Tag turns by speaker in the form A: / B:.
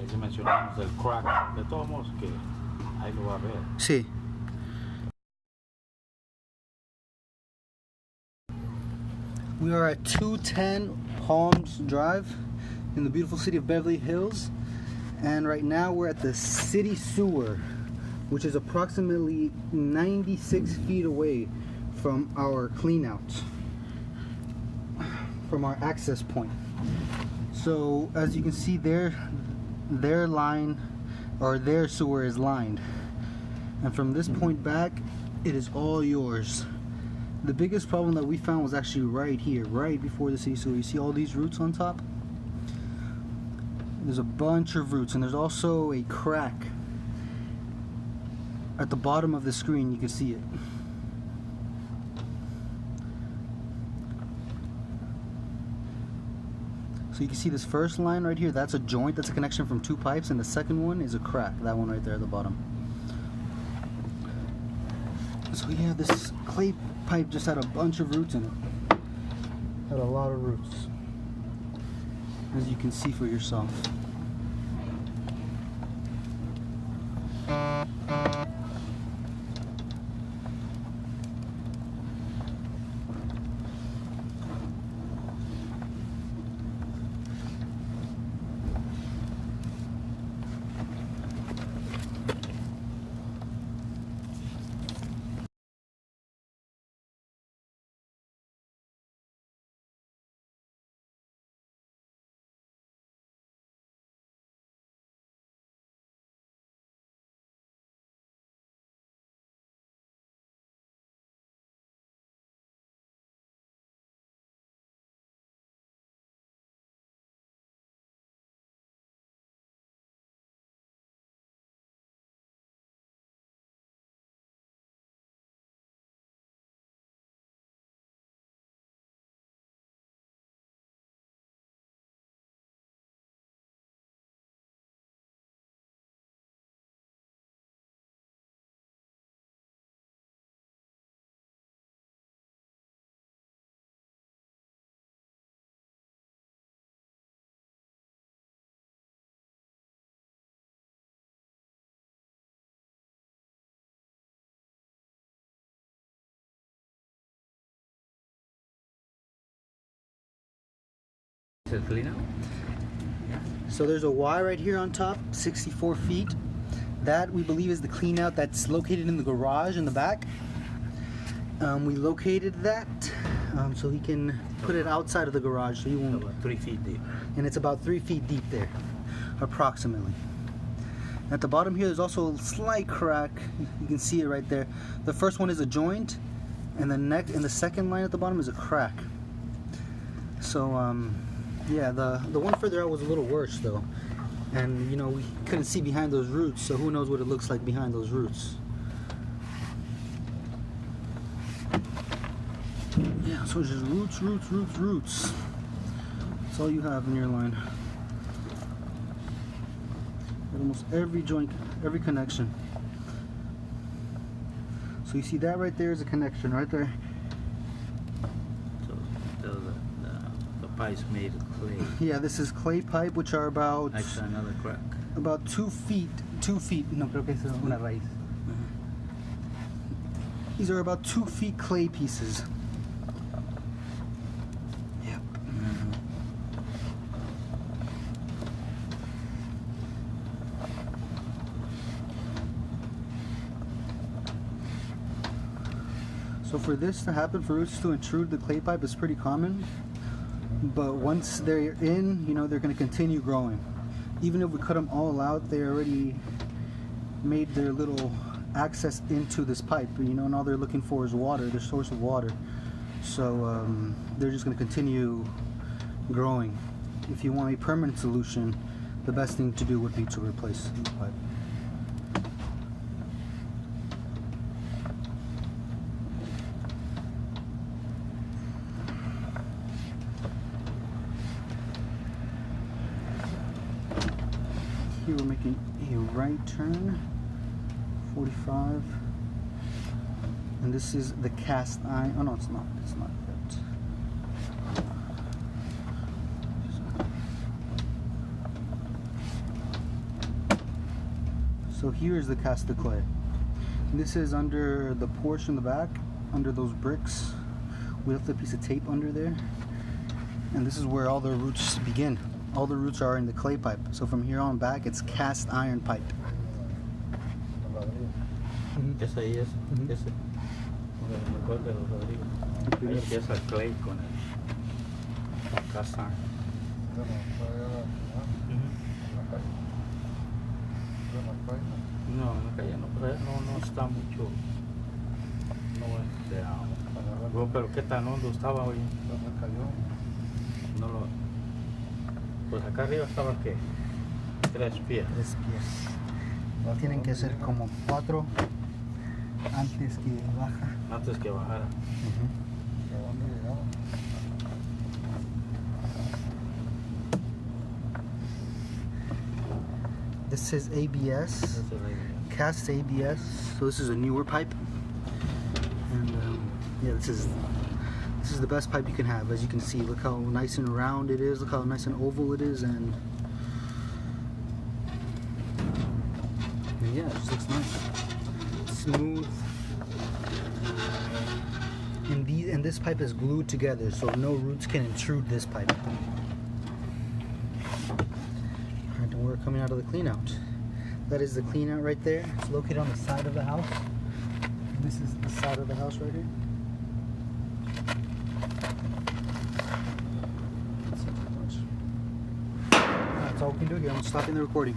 A: que mencionamos del crack, de todos modos que ahí lo va a ver.
B: Sí. We are at 210 Palms Drive in the beautiful city of Beverly Hills, and right now we're at the city sewer, which is approximately 96 feet away from our cleanout, from our access point. So as you can see there, their line or their sewer is lined, and from this point back it is all yours. The biggest problem that we found was actually right here, right before the city sewer. You see all these roots on top? There's a bunch of roots, and there's also a crack at the bottom of the screen. You can see it. So you can see this first line right here, that's a joint, that's a connection from two pipes, and the second one is a crack, that one right there at the bottom. So yeah, this clay pipe just had a bunch of roots in it. Had a lot of roots, as you can see for yourself. So there's a Y right here on top, 64 feet. That we believe is the clean out that's located in the garage in the back. We located that so he can put it outside of the garage so he won't.
A: About 3 feet deep.
B: And it's about 3 feet deep there, approximately. At the bottom here there's also a slight crack. You can see it right there. The first one is a joint, and the second line at the bottom is a crack. So yeah, the one further out was a little worse though, and you know, we couldn't see behind those roots, so who knows what it looks like behind those roots. Yeah, so it's just roots, roots, roots, roots. That's all you have in your line. Almost every joint, every connection. So you see that right there is a connection right there.
A: The pipes made of clay.
B: Yeah, this is clay pipe, which are about
A: Actually, another crack.
B: about 2 feet. 2 feet. No, creo que es una raíz. These are about 2 feet clay pieces. Yep. So for this to happen, for roots to intrude the clay pipe is pretty common. But once they're in, you know, they're going to continue growing. Even if we cut them all out, they already made their little access into this pipe, you know, and all they're looking for is water, their source of water. So they're just going to continue growing. If you want a permanent solution, the best thing to do would be to replace the pipe. Here we're making a right turn, 45, and this is the cast iron. Oh no, it's not. It's not that. So here's the cast of clay. And this is under the porch in the back, under those bricks. We left a piece of tape under there. And this is where all the roots begin. All the roots are in the clay pipe. So from here on back, it's cast iron pipe.
A: Ese ahí es,
B: Ujú.
A: ese. El mejor de los Rodríguez. Ahí empieza el clay con el cast iron. No, en la calle no, pero no está mucho. No, pero qué tan hondo estaba hoy. No lo. Pues acá arriba estaba que 3 pies.
B: 3 pies. Tienen que ser como 4 antes que baja.
A: Antes que bajara.
B: This says ABS,
A: Ese es el-
B: cast ABS. So this is a newer pipe, and yeah, this is the best pipe you can have. As you can see, look how nice and round it is. Look how nice and oval it is, and yeah, it just looks nice, smooth. And this pipe is glued together, so no roots can intrude this pipe. Alright, and we're coming out of the clean out. That is the clean out right there. It's located on the side of the house. This is the side of the house right here. That's all we can do here. I'm stopping the recording.